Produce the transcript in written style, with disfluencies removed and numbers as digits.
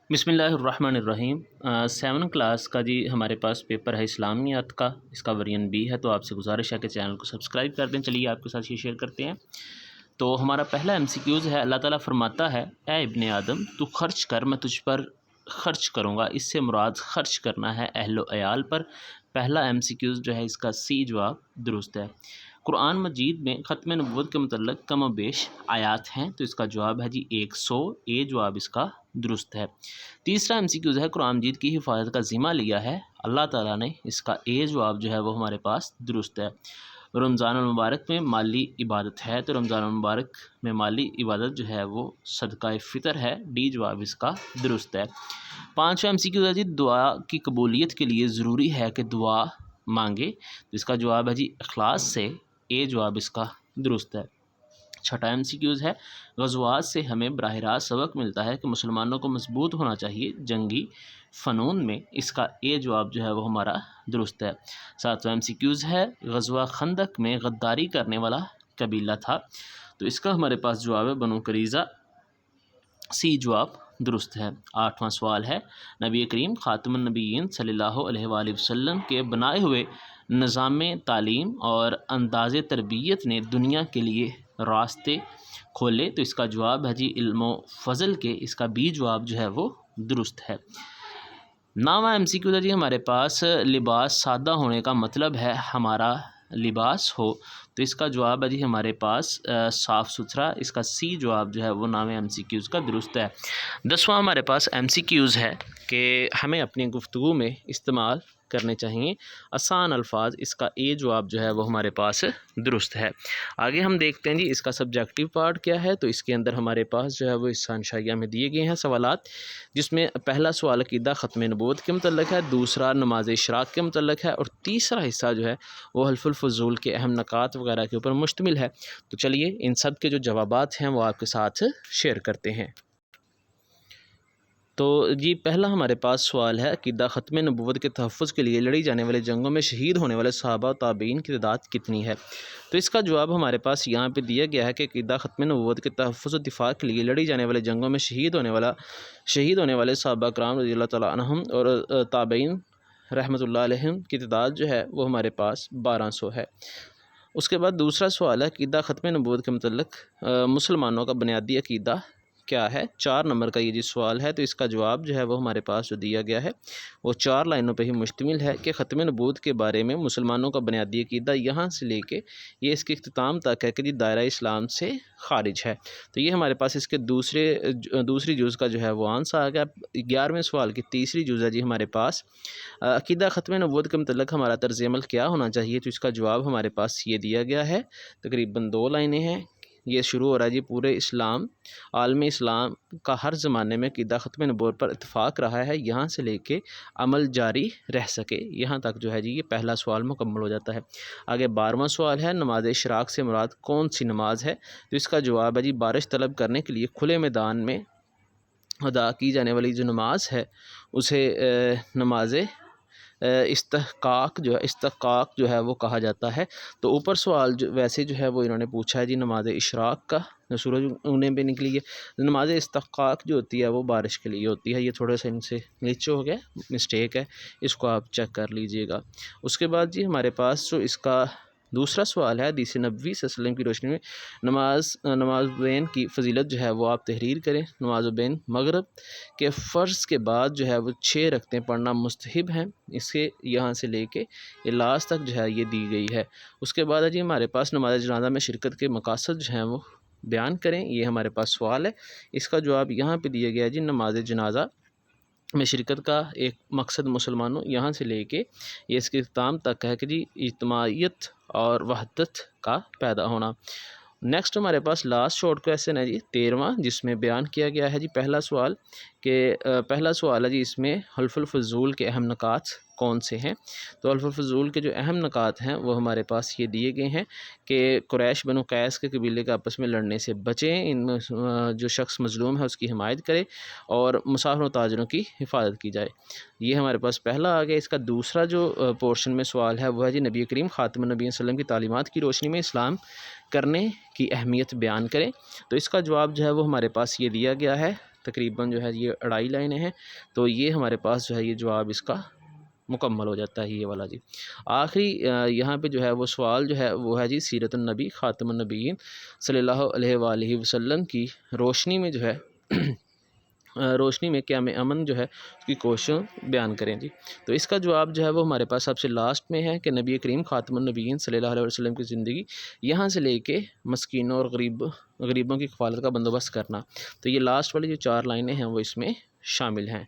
بسم اللہ الرحمن الرحیم۔ 7 کلاس کا جی ہمارے پاس پیپر ہے اسلامیات کا، اس کا ورژن بی ہے، تو آپ سے گزارش ہے کہ چینل کو سبسکرائب کر دیں۔ چلیے آپ کے ساتھ یہ شیئر کرتے ہیں۔ تو ہمارا پہلا MCQز ہے، اللہ تعالیٰ فرماتا ہے اے ابن آدم تو خرچ کر، میں تجھ پر خرچ کروں گا۔ اس سے مراد خرچ کرنا ہے اہل و عیال پر۔ پہلا MCQز جو ہے اس کا سی جواب درست ہے۔ قرآن مجید میں ختم نبوت کے متعلق کم و بیش آیات ہیں، تو اس کا جواب ہے جی 100، اے جواب اس کا درست ہے۔ تیسرا MCQز ہے، قرآن مجید کی حفاظت کا ذمہ لیا ہے اللہ تعالیٰ نے، اس کا اے جواب جو ہے وہ ہمارے پاس درست ہے۔ رمضان المبارک میں مالی عبادت ہے، تو رمضان المبارک میں مالی عبادت جو ہے وہ صدقہ فطر ہے، ڈی جواب اس کا درست ہے۔ پانچواں MCQ ہے جی دعا کی قبولیت کے لیے ضروری ہے کہ دعا مانگے، تو اس کا جواب ہے جی اخلاص سے، اے جواب اس کا درست ہے۔ چھٹا MCQز ہے، غزوات سے ہمیں براہ راست سبق ملتا ہے کہ مسلمانوں کو مضبوط ہونا چاہیے جنگی فنون میں، اس کا اے جواب جو ہے وہ ہمارا درست ہے۔ ساتواں MCQز ہے، غزوہ خندق میں غداری کرنے والا قبیلہ تھا، تو اس کا ہمارے پاس جواب ہے بنو قریظہ، سی جواب درست ہے۔ آٹھواں سوال ہے، نبی کریم خاتم النبیین صلی اللہ علیہ وآلہ وسلم کے بنائے ہوئے نظام تعلیم اور انداز تربیت نے دنیا کے لیے راستے کھولے، تو اس کا جواب ہے جی علم و فضل کے، اس کا بی جواب جو ہے وہ درست ہے۔ نواں MCQ ہے جی ہمارے پاس لباس سادہ ہونے کا مطلب ہے ہمارا لباس ہو، تو اس کا جواب ہے جی ہمارے پاس صاف ستھرا، اس کا سی جواب جو ہے وہ نامے MCQز کا درست ہے۔ 10واں ہمارے پاس MCQز ہے کہ ہمیں اپنی گفتگو میں استعمال کرنے چاہیے آسان الفاظ، اس کا اے جواب جو ہے وہ ہمارے پاس درست ہے۔ آگے ہم دیکھتے ہیں جی اس کا سبجیکٹیو پارٹ کیا ہے، تو اس کے اندر ہمارے پاس جو ہے وہ اس شاہیہ میں دیے گئے ہیں سوالات، جس میں پہلا سوال عقیدہ ختم نبوت کے متعلق ہے، دوسرا نماز اشراق کے متعلق ہے، اور تیسرا حصہ جو ہے وہ حلف الفضول کے اہم نکات وغیرہ کے اوپر مشتمل ہے۔ تو چلیے ان سب کے جو جوابات ہیں وہ آپ کے ساتھ شیئر کرتے ہیں۔ تو جی پہلا ہمارے پاس سوال ہے، عقیدہ ختم نبوت کے تحفظ کے لیے لڑی جانے والے جنگوں میں شہید ہونے والے صحابہ و تابعین کی تعداد کتنی ہے؟ تو اس کا جواب ہمارے پاس یہاں پہ دیا گیا ہے کہ عقیدہ ختم نبوت کے تحفظ و دفاع کے لیے لڑی جانے والے جنگوں میں شہید ہونے والے صحابہ کرام رضی اللہ تعالیٰ عنہم اور تابعین رحمۃ اللہ علیہم کی تعداد جو ہے وہ ہمارے پاس 1200 ہے۔ اس کے بعد دوسرا سوال ہے، عقیدہ ختم نبوت کے متعلق مسلمانوں کا بنیادی عقیدہ کیا ہے؟ 4 نمبر کا یہ جی سوال ہے، تو اس کا جواب جو ہے وہ ہمارے پاس جو دیا گیا ہے وہ 4 لائنوں پہ ہی مشتمل ہے کہ ختم نبوت کے بارے میں مسلمانوں کا بنیادی عقیدہ یہاں سے لے کے یہ اس کے اختتام تک ہے کہ جی دائرہ اسلام سے خارج ہے۔ تو یہ ہمارے پاس اس کے دوسری جز کا جو ہے وہ آنسر آ گیا۔ 11ویں سوال کی تیسری جز ہے جی ہمارے پاس عقیدہ ختم نبوت کے متعلق ہمارا طرز عمل کیا ہونا چاہیے، تو اس کا جواب ہمارے پاس یہ دیا گیا ہے، تقریباً 2 لائنیں ہیں۔ یہ شروع ہو رہا ہے جی پورے عالم اسلام کا ہر زمانے میں عقیدہ ختم نبوت پر اتفاق رہا ہے، یہاں سے لے کے عمل جاری رہ سکے، یہاں تک جو ہے جی یہ پہلا سوال مکمل ہو جاتا ہے۔ آگے 12واں سوال ہے، نماز اشراق سے مراد کون سی نماز ہے؟ تو اس کا جواب ہے جی بارش طلب کرنے کے لیے کھلے میدان میں ادا کی جانے والی جو نماز ہے اسے نماز استحقاق جو ہے وہ کہا جاتا ہے۔ تو اوپر سوال ویسے جو ہے وہ انہوں نے پوچھا ہے جی نماز اشراق کا، جو سورج اگنے پہ نکلی ہے۔ نماز استحقاق جو ہوتی ہے وہ بارش کے لیے ہوتی ہے، یہ تھوڑا سا ان سے نیچے ہو گیا، مسٹیک ہے، اس کو آپ چیک کر لیجئے گا۔ اس کے بعد جی ہمارے پاس جو اس کا دوسرا سوال ہے، حدیث نبوی صلی اللہ علیہ وسلم کی روشنی میں نماز بین کی فضیلت جو ہے وہ آپ تحریر کریں۔ نماز بین مغرب کے فرض کے بعد جو ہے وہ 6 رکعتیں پڑھنا مستحب ہیں، اس کے یہاں سے لے کے یہ لاسٹ تک جو ہے یہ دی گئی ہے۔ اس کے بعد ہے جی ہمارے پاس نماز جنازہ میں شرکت کے مقاصد جو ہیں وہ بیان کریں، یہ ہمارے پاس سوال ہے۔ اس کا جواب یہاں پہ دیا گیا ہے جی نماز جنازہ میں شرکت کا ایک مقصد مسلمانوں یہاں سے لے کے یہ اس کے اختتام تک ہے کہ جی اجتماعیت اور وحدت کا پیدا ہونا۔ نیکسٹ ہمارے پاس لاسٹ شارٹ کویسچن ہے جی 13واں، جس میں بیان کیا گیا ہے جی پہلا سوال ہے جی اس میں حلف الفضول کے اہم نکات کون سے ہیں؟ تو حلف الفضول کے جو اہم نکات ہیں وہ ہمارے پاس یہ دیے گئے ہیں کہ قریش بنو قیس کے قبیلے کے آپس میں لڑنے سے بچیں، ان میں جو شخص مظلوم ہے اس کی حمایت کرے، اور مسافروں و تاجروں کی حفاظت کی جائے، یہ ہمارے پاس پہلا آ گیا۔ اس کا دوسرا جو پورشن میں سوال ہے وہ ہے جی نبی کریم خاتم النبی صلی اللہ علیہ وسلم کی تعلیمات کی روشنی میں اسلام کرنے کی اہمیت بیان کریں، تو اس کا جواب جو ہے وہ ہمارے پاس یہ دیا گیا ہے، تقریباً جو ہے یہ 2.5 لائنیں ہیں، تو یہ ہمارے پاس جو ہے یہ جواب اس کا مکمل ہو جاتا ہے یہ والا جی۔ آخری یہاں پہ جو ہے وہ سوال جو ہے وہ ہے جی سیرت النبی خاتم النبیین صلی اللہ علیہ وآلہ وسلم کی روشنی میں جو ہے روشنی میں قیام امن جو ہے اس کی کوشش بیان کریں جی۔ تو اس کا جواب جو ہے وہ ہمارے پاس سب سے لاسٹ میں ہے کہ نبی کریم خاتم النبیین صلی اللہ علیہ وسلم کی زندگی یہاں سے لے کے مسکینوں اور غریبوں کی کفالت کا بندوبست کرنا، تو یہ لاسٹ والی جو 4 لائنیں ہیں وہ اس میں شامل ہیں۔